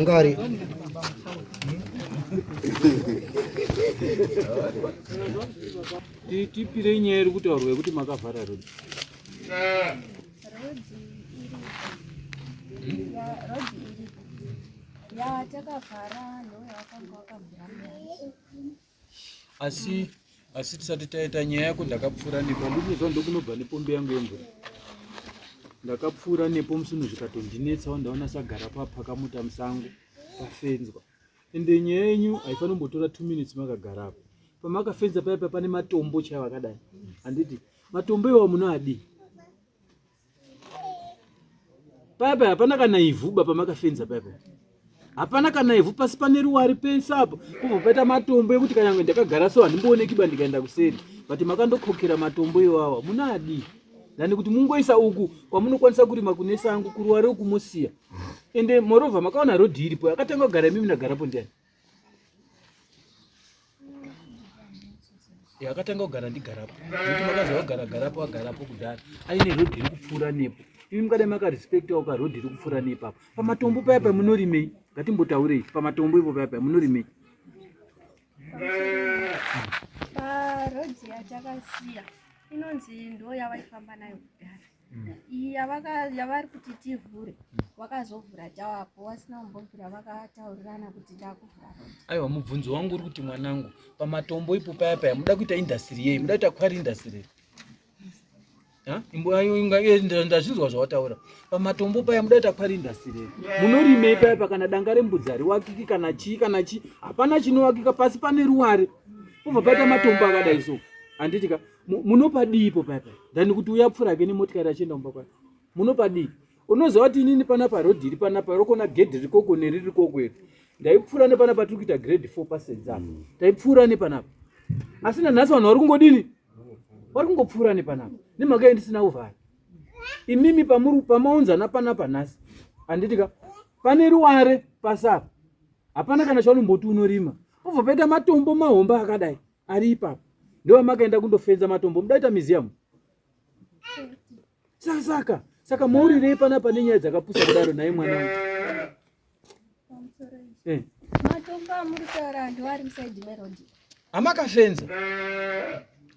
angari tipire nyaya iri kutaurwa yekuti makavhara rodhi asi tisati taita nyaya yako ndakapfuura nepo ndinozva ndokunobva nepombe yangu yemvura ndakapfuura nepo musunhu zvikatondinetsawo ndaona sagara papakamuta musango pafenzwa ende nyaya yenyu haifanombotora 2 minutes makagarapo pamakafenza paipa pane matombo chaiwo akadai handiti matombo iwawo munoadi paipa hapana kana ivhuba pamakafenza paipa hapana kana ivhu pasi pane ruware pese apo kubva paita matombo ekuti kanyange ndakagara so handimboonekiba ndikaenda kuseri but makandokokera matombo iwawa munoadi ndani kuti mungoisa uku kwamunokwanisa kurima kune sangu kuruware ukumusiya ende moreover makaona rodhi iripo yakatanga kugara imimi ndagarapo ndiani yakatanga kugara ndigarapo kuti makazva agarapo kudhara aine rodhi iri kupfuura nepo imi mukadai makarespektawo karodhi iri kupfuura nepapo pamatombo paipa munorimei ngatimbotaurei pamatombo ipo paipa munorimei parodhi yatakasiya inonzi ndo yavaifamba nayo kudhara iyi yavari kuti tivhure wakazovhura chawapo wasina kumbovhura vakataurirana kuti takuvhura rodhi. Aiwa mubvunzo wangu uri kuti mwanangu pamatombo ipo paipa muda kuita industry yei muda kuita kwari industry ndazvinzwa zvawataura pamatombo paya muda kuita kwari industry munorimei paipa kana danga rembudzi hariwakiki kana chii hapana chinowakika pasi pane ruware kubva paita matombo akadai so handitika munopadii ipo paipa ndani kuti uyapfuurake nemotikari achienda kumba kwake munopadii unoziva kuti inini panapa rodhi iri panapa rokona gedhi rikoko neriri koko iri ndaipfuura nepanapa tiri kuita grade 4 passes apo ndaipfuura nepanapa asi nanhasi vanhu vari kungodini vari kungopfuura nepanapa nemhaka yendisina uvhara imimi pamaunzana panapa nhasi handitika pane ruware pasapa hapana kana chaunomboti unorima ubva paita matombo mahomba akadai ari ipapo ndiwo makaenda kundofenza matombo mudaita museum saka maurirei panapa nenyaya dzakapusa kudaro naye mwanangu matombo amuri taura ndoari musaidi merodhi amakafenza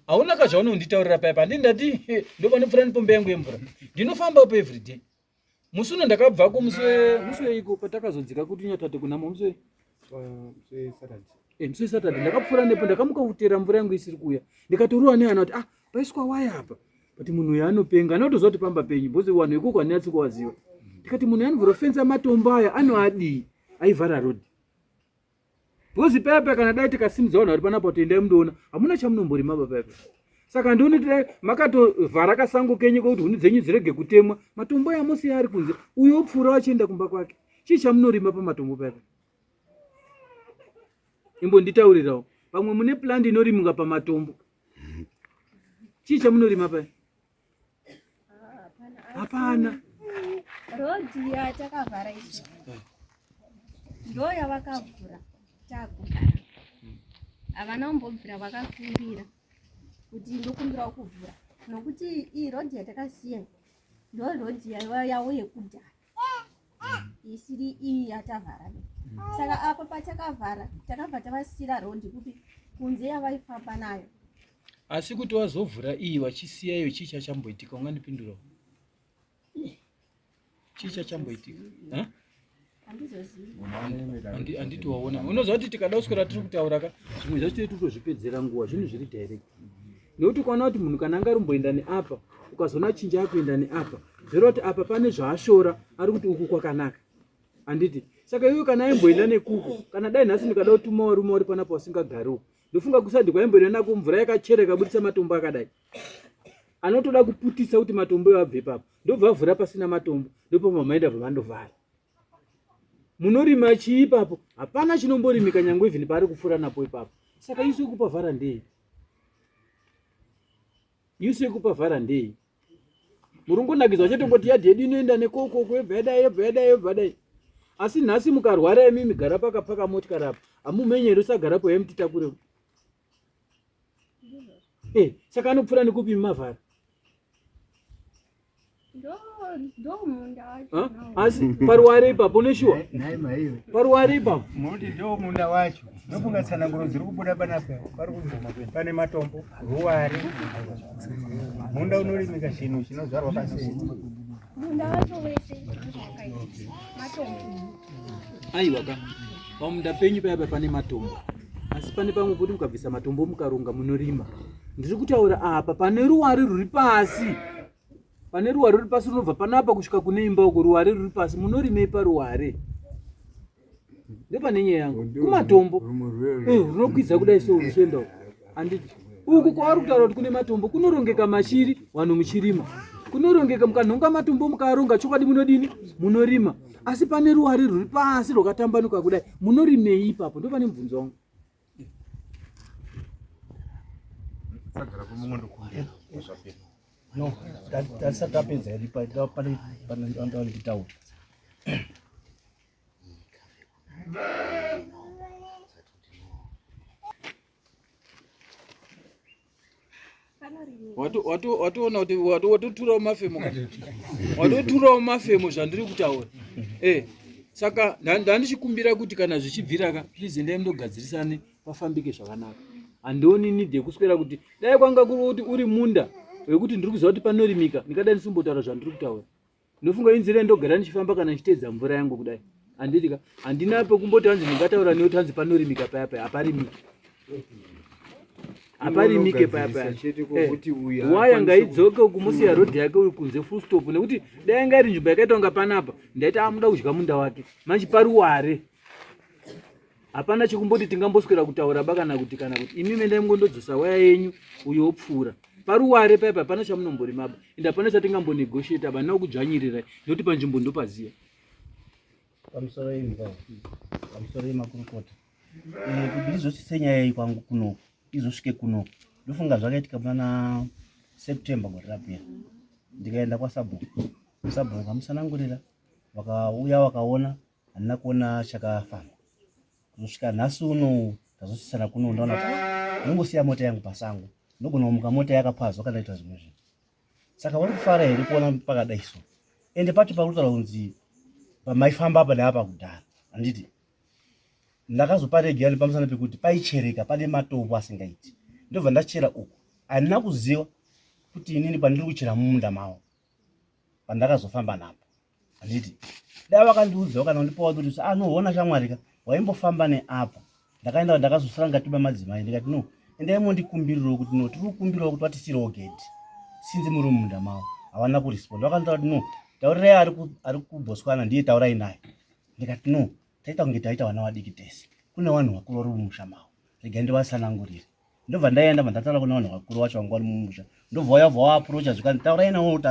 hauna kazvaunonditaurira paipa handii ndati ndopanopfuura nepombe yangu yemvura ndinofamba upo everyday musuno ndakabvako musi iko patakazodzika kuti nyatate kunamo musi Saturday ndakapfuura nepo ndakamuka kutera mvura yangu isiri kuya ndikatoriwa nehana kuti paiswa waya apa kuti munhu yaanopenga anotozva kuti pamba penyu bhozi wanhu ikoko handinatsi kuwaziva ndikati munhu yanovhura fenza matombo aya anoadii aivhara rodhi bhozi paipa kana dai tikasimudza vanhu vari panapa kuti endai mundoona hamuna chamunomborima papaipa saka ndionitidai makatovhara kasango kenyu kokuti huni dzenyu dzirege kutemwa matombo aya mosiya ari kunze uyo opfuura achienda kumba kwake chii chamunorima pamatombo paipa imbonditaurirawo pamwe mune plandi inorimwa pamatombo chii chamunorima paya hapana rodhi yatakavhara izvo ndo yavakavhura takugara havana kumbobvira vakakumbira kuti ndokumbirawo kuvhura nokuti iyi rodhi yatakasiya ndo rodhi yavo yekudhara isiri iyi yatavhara saka apa patakavhara takabva tavasiyira rodhi kuti kunze yavaifamba nayo asi kuti wazovhura iyi wachisiya iyo chii chachamboitika ungandipindurawo chii chachamboitika handiti waona unoziva kuti tikada kuswera tiri kutaura ka zvimwe zvacho tiri kutozvipedzera nguva zvinhu zviri direct nekuti ukaona kuti munhu kana anga rumboenda neapa ukazoona chinja akuenda neapa zvoreva kuti apa pane zvaashora ari kuti uku kwakanaka handiti saka iwe kana aimboenda nekuko kana dai nhasi ndikada kutuma warume uri panapa usingagariwo ndofunga kusadi kwaimboenda nako mvura yakachera ikabudisa matombo akadai anotoda kuputisa kuti matombo iwabve ipapo ndobva vhura pasina matombo ndopo mamaenda vamandovhara munorima chii ipapo hapana chinomborimika nyangwe ivhini paari kupfuura napo ipapo saka isu yekupa vhara ndei murungonakidzwa chetongoti yadhi yedu inoenda nekokoko yebvadai asi nhasi mukarwara imimi gara pakapaka motikari apo hamumenyeri usagarapo yemutitakurewo saka anopfuura nekupi mavhara ndo munda Ha? Asi paruware ipapo uneshuwa Naye maiwe. paruware ipapo Muti ndio munda wacho. Ndofunga tsananguro dziri kubuda panapa. Pane matombo, ruware. Munda unorimika chinhu chinozvarwa pasi. munda wacho wese matombo. aiwa ka pamunda penyu paya pane matombo asi pane pamwe kuti mukabvisa matombo mukarunga munorima. Ndiri kutaura apa pane ruware ruri pasi, pane ruware ruri pasi runobva panapa kusvika kune imba uko, ruware ruri pasi munorimei paruware? Ndepane nyaya yangu kumatombo runokwidza kudai so ruchienda uko. Anditi uku kwaari kutaura kuti kune matombo kunorongeka mashiri, vanhu muchirima kunorongeka, mukanhonga matombo mukaronga chokwadi munodini munorima. Asi pane ruware ruri pasi rwakatambanuka kudai, munorimei ipapo? Ndo pane mubvunzo wangu. No, that's a tapeza iripa pane nditaura. Watoona kuti watoturawo mafemo, watoturawo mafemo zvandiri kutaura. Saka ndandichikumbira kuti kana zvichibvira ka please endai mundogadzirisane pafambike zvakanaka. Andioni need yekuswera kuti dai kwanga kuri kuti uri munda wekuti ndiri kuziva kuti panorimika ndikadai ndisimbotaura zvandiri kutaura. Ndinofunga inzira ndogara ndichifamba kana ndichitedza mvura yangu kudai. Anditi ka handina pekumboti hanzi ndingataura nekuti hanzi panorimika paya paya, haparimiki. Haparimike paya paya. Waya ngaidzoke kumusiya rodhi yake uri kunze full stop, nekuti dai anga iri nzvimbo yakaita kunga panapa ndaiti amuda kudya munda wake. Manje paruware hapana chekumboti tingamboswera kutaura bakana kuti imi mendai mungondodzosa waya yenyu uyo opfuura. Paruware paya pana chamunomborimaba ende hapana chatingambonegotiate aba nokujanyirira nekuti panzvimbo ndopaziya. Pamusoro imba. Pamusoro imakurukota. Kuti ndizosise nyaya iyi kwangu kuno, izosvike kuno. Ndofunga zvakaitika muna September gore rapera. Ndikaenda kwaSabhuku. Sabhuku vamusanangurira vakauya vakaona handina kuona chakafamba. Kusvika nhasi uno tazosisana kuno ndaona kuti ndinombosiya mota yangu pasango. Ndogona kumuka mota yakapazwa kana ita zvimwe zvinhu. Saka vari kufara here kuona pakadai so. Ende pacho pakutaura kunzi pamaifamba apa neapa kudhara. Handiti ndakazoparegera pamusana pekuti paichereka pane matombo asingaiti. Ndobva ndachera uku. Handina kuziva kuti inini pandiri kuchera mumunda mawo pandakazofamba napo. Handiti dai vakandiudza kana kundipawo kuti anoona shamwari ka waimbofamba neapa. Ndakaenda ndakazosara ngatiba madzimai ndikati no endai mondikumbirirawo kuti no tiri kukumbirawo kuti vatisirawo gedhi sinzi muri mumunda mawo. Havana kuresponda. Vakandiura kuti no taurirai ari kuBotswana ndiye taurai naye. Ndikati no taita kunge taita vana vadiki tese. Kune vanhu vakuru vari mumusha mawo. Regai ndivasanangurire. Ndobva ndaenda mandataura kuna vanhu vakuru vacho vanga vari mumusha. Ndobva vaapproacha zvikati taurai nawo kuti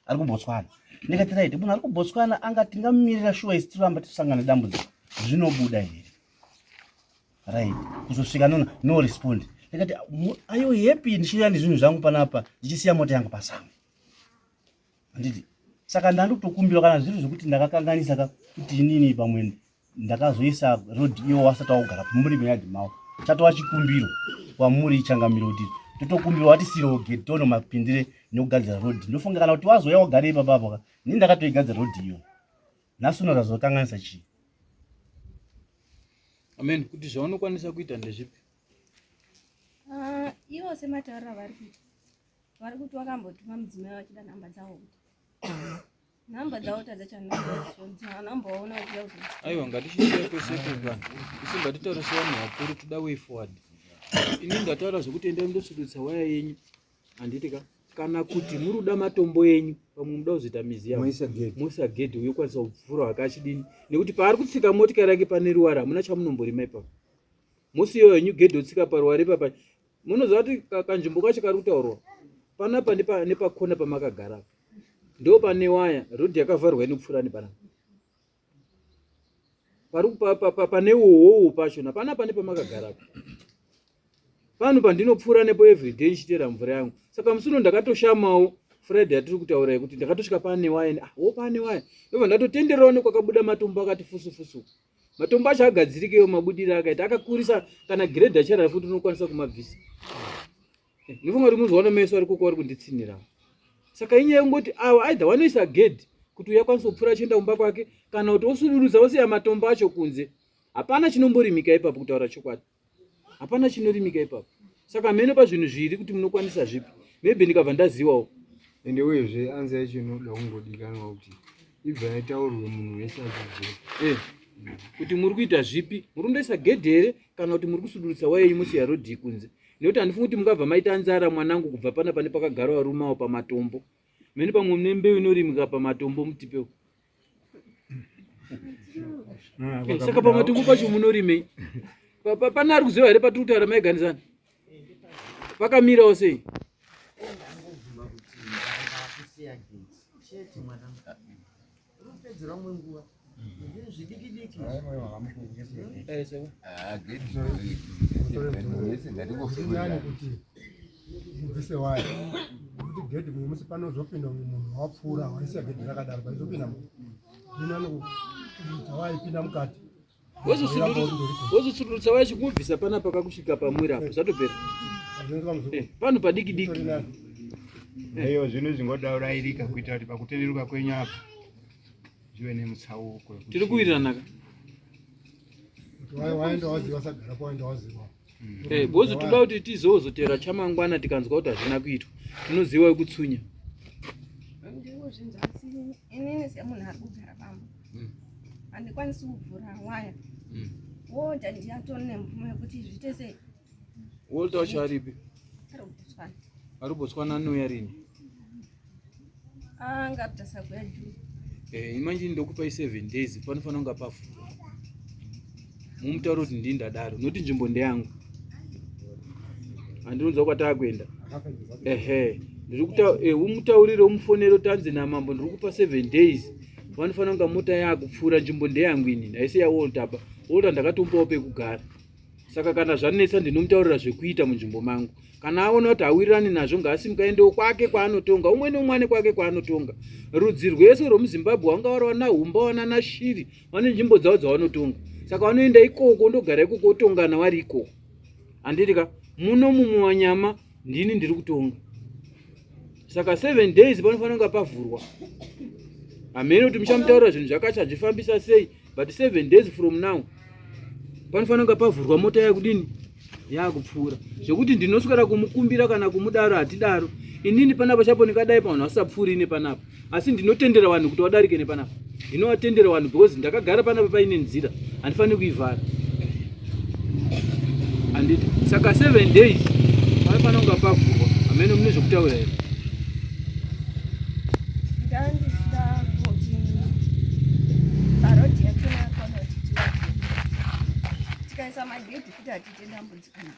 ari kuBotswana. Ndikati right munhu ari kuBotswana anga tingamumirira shuwa isi tiramba tisangana dambudziko zvinobuda here. Right. Kuzosvika no respond. Ndikati ayo happy ndichira ndizvinhu zvangu panapa ndichisiya mota yangu pasango. Handiti saka ndandokumbira kana zviri zvokuti ndakakanganisa kuti inini pamwe ndakazoisa road iyo wasati wagara muri meyadi mawo. Chatova chikumbiro kwamuri changamiro kuti totokumbira watisirawo gedhi tono mapindire nekugadzira road. Ndofunga kana kuti wazoya wagara ipapo ini ndakatoigadzira road iyo. Nhasi uno tazokanganisa chii? Amen. Kuti zvaunokwanisa kuita ndezvipi? Ivo semataurira vari kuti vakambotuma mudzimai vachida nhamba dzavo kuti nhamba dzavo tadzachanambaona aiwa ngatishisiya kwese kwega isimba titaura sevanhu vakuru toda way forward. Ini ndataura zvokuti endai mundosudutsa waya yenyu. Handiti kana kuti muri kuda matombo yenyu pamwe muda kuzoita mizi yavo moisa gedhi uye kwanisa kupfuura wakachidini, nekuti paari kutsika motikari yake pane ruware hamuna chamunomborima ipapo. Musiyo yenyu gedhi otsika paruware ipapa. Munoziva kuti kanzvimbo kacho kari kutaurwa panapa nepakona pamakagara ndo pane waya rodhi yakavharwa inopfuura nepanapa. Pane uhoho pachona panapa nepamakagara. Pano pandinopfuura nepo everyday nchitera mvura yangu. Saka musuno ndakatoshamawo Friday yatiri kutaura kuti ndakatosvika pane waya pane waya. Ndobva ndatotenderawo nekwakabuda matombo akati fusu. Matombo acho agadzirikewo mabudiro akaita akakurisa kana grade achara futi unokwanisa kumabvisa. Ndifunga kuti muzoona meso ari kuko ari kunditsinira. Saka inyaya yekungoti ava aidha vanoisa gedhi kuti uyakwanisa kupfuura achienda kumba kwake, kana kuti osudurudza osiya matombo acho kunze. Hapana chinomborimika ipapo, kutaura chokwadi. Hapana chinorimika ipapo. Saka mene pazvinhu zviri kuti munokwanisa zvipi? Maybe ndikabva ndazivawo. Ende uyezve anzai chinoda kungodikanwa kuti ibva yataurwe munhu wese achiziva. Kuti muri kuita zvipi? Muri kundoisa gedhi here kana kuti muri kusudurutsa wayenyu musiya rodhi kunze? Nekuti handifungi kuti mungabva maita nzara mwanangu kubva pana pane pakagara varumawo pamatombo. Mene pamwe mune mbeu inorimika pamatombo mutipewo. Saka pamatombo pacho munorimei? Pana ari kuziva here patiri kutaura maiganisana? Pakamirawo sei? Mubvise wayo kuti gedhi musi panozopinda munhu wapfuura waisa gedhi rakadaro paizopinda waipinda mukati wozosudurutsa wacho kumubvisa pana pakakusvika pamwirapo zvatopera panhu padiki diki. Eyo zvinhu zvingodaurayirika kuitira kuti pakutenderuka kwenyu apa zvive nemutsauko. Tiri kuwirirana waenda waziva sagara pawaenda waziva. Bozo toda kuti tizozotera chamangwana tikanzwa kuti hazvina kuitwa. Tinoziva yekutsunya. Ndiko zvinzasi inini semunhu ari kugara pamba. Handikwanisi kuvhura waya. Wonja ndiyatori nemvumo yekuti zviite sei. Wolta wacho aripi? Ari kubotswana. Ari kubotswana anouya rini? Angapita sakuya juu. Imanje ndokupai 7 days panofanira kunga pavhurwa. Mumutauro kuti ndini ndadaro noti nzvimbo ndeyangu. Handinonzwa kwatava kuenda. Ndiri kuti umutaurire umufonero tanzi namambo ndiri kupa 7 days. Vanofanira kunga mota yakupfuura nzvimbo ndeyangu inini. Haisi yaWolta apa. Wolta ndakatombawo pekugara. Saka kana zvanetsa ndinomutaurira zvekuita munzvimbo mangu. Kana aona kuti hawirirani nazvo ngaasimukaendewo kwake kwaanotonga. Umwe neumwe kwake kwaanotonga. Rudzi rwese rwomuZimbabwe wanga wari wana humba wana nashiri. Vane nzvimbo dzavo dzavanotonga. Saka vanoenda ikoko ndogara ikoko otongana vari ikoko. Handiti ka muno mumuwanyama ndini ndiri kutonga. Saka 7 days panofanira kunga pavhurwa. Hamene kuti muchamutaurira zvinhu zvakacha zvifambisa sei, but 7 days from now panofanira kunga pavhurwa mota yakudini yakupfuura. Zvekuti ndinoswera kumukumbira kana kumudaro hatidaro. Inini panapa chapo ndikadai panhu vasapfuuri nepanapa. Asi ndinotendera vanhu kuti vadarike nepanapa. Ndinovatendera vanhu because ndakagara panapa paine nzira. Handifaniri kuivhara. Handiti. Saka 7 days panofanira kunga pavhurwa. Hamene mune zvokutaura here? Ndandisida kuti parodhi yakona yakona kuti tikaisa magedhi kuti hatite dambudziko nawo.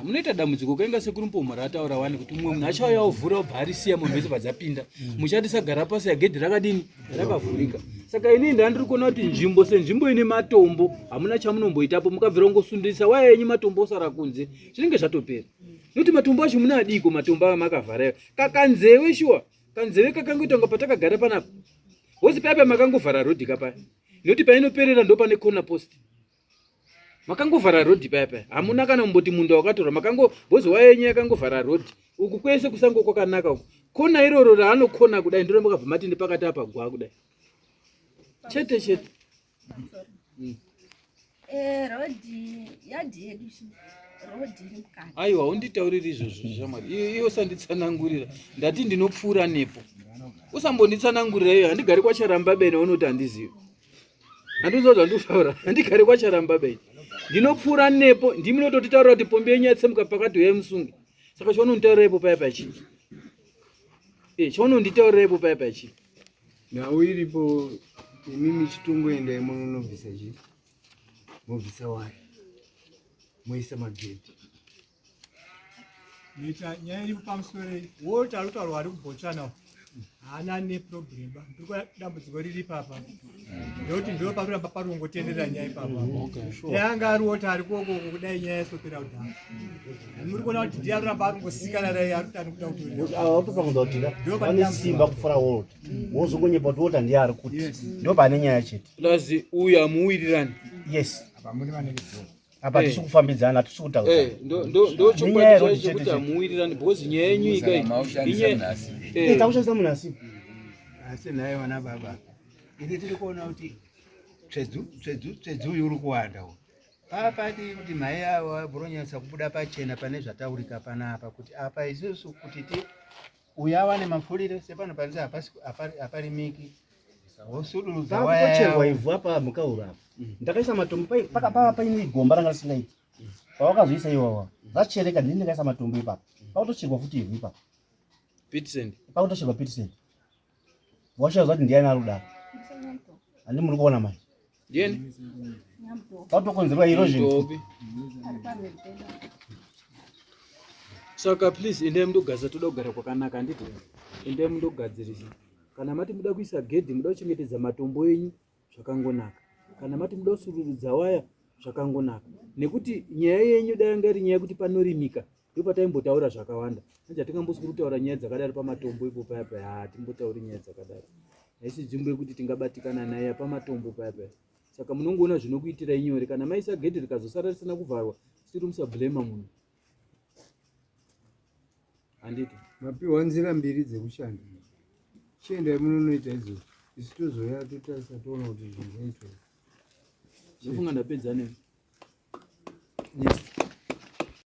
Munoita dambudziko kainga sekuri mpomhara ataura wani kuti mumwe munhu achauya ovhura obva arisiya munhu wese padzapinda. Muchati sagara pasi yagedhi rakadini rakavhurika. Saka inini ndandiri kuona kuti nzvimbo senzvimbo ine matombo hamuna chamunomboitapo mukabvira kungosundisa waya yenyu matombo osara kunze. Zvinenge zvatopera. Nokuti matombo acho muna adiko matombo ava makavhara. Kakanzewe shuwa. Kanzewe kakangoita kunga patakagara panapa. Wozi paya makangovhara rodhi kapaya. Nokuti painoperera ndo pane corner post. Makangovhara rodhi paya. Hamuna kana mumboti munda wakatora bozi waya yenyu yakangovhara rodhi. Uku kwese kusango kwakanaka uku. Kona iroro raanokona kudai ndiro makabva matinde pakati apa gwa kudai. Chete. Rodhi yadhi yedu rodhi iri mukati. Aiwa unditauriri izvozvo shamwari. Iyo sanditsanangurira. Ndati ndinopfuura nepo. Usambonditsanangurira iyo handigari kwaCharamba bene unoti handizivi. Handizozva ndikutaura. Handigari kwaCharamba bene. Ndinopfuura nepo ndimunototitaura kuti pombe yenyu yatsemuka pakati yemusungi. Saka chaunonditaurirepo paya pachi. Chaunonditaurirepo paya pachi. Nhau iripo imimi chitongoendai munobvisa chii? Mobvisa waya. Moisa magedhi. Nyaya iri pamusoro Wolta ari kutaura ari kubotswana haana neproblema. Ndiko dambudziko riri papa. Nekuti ndo paramba parongotenderera nyaya ipapa. Yanga ari Wolta ari koko kudai nyaya yasopera kudhara. Muri kuona kuti ndiye aramba arongosikana naye ari kutani kuda kutorera. Awatofanira kuti vane simba kupfuura Wolta. Wozongonyepa kuti Wolta ndiye ari kuti. Ndo pane nyaya chete. Plazi uyu hamuwirirani. Yes. apa tisi kufambidzana tisi kutaura ndo chokwadi chaicho kuti hamuwirirani because nyaya yenyu takushandisa munhu asi naye wana baba ini tiri kuona kuti tsvedzu uyu uri kuwanda papati kuti mai ava buronyatsa kubuda pachena pane zvataurika panapa kuti apa isusu kuti uyu awane mapfurire sepano panzi haparimiki wosudurudza wayacherwa ivhu apa mukauro apa ndakaisa matombo paine gomba ranga risingaiti pawakazoisa iwawa rachereka ndini ndakaisa matombo ipapa pakutocherwa futi ivhu ipapa pakutocherwa pitisend washaza kuti ndiani arudaro handi muri kuona mai pakutokonzerwa erosion saka please endai mundogaza toda kugara kwakanaka handiti endai mundogadzirisa kana mati muda kuisa gedhi muda kuchengetedza matombo enyu zvakangonaka kana mati muda kusururudza waya zvakangonaka nekuti nyaya yenyu dai yanga iri nyaya yekuti panorimika ndopataimbotaura zvakawanda anje hatingambosiri kutaura nyaya dzakadaro pamatombo ipo paya paya hatimbotauri nyaya dzakadaro haisi nzvimbo yekuti tingabatikana naye pamatombo paya paya saka munongoona zvinokuitirai nyore kana maisa gedhi rikazosara risina kuvharwa siri musablema munhu handiti mapiwa nzira mbiri dzekushanda chiendai munonoita izvo isu tozoya totarisa toona kuti zvinhu zvaitwa ndofunga ndapedza nei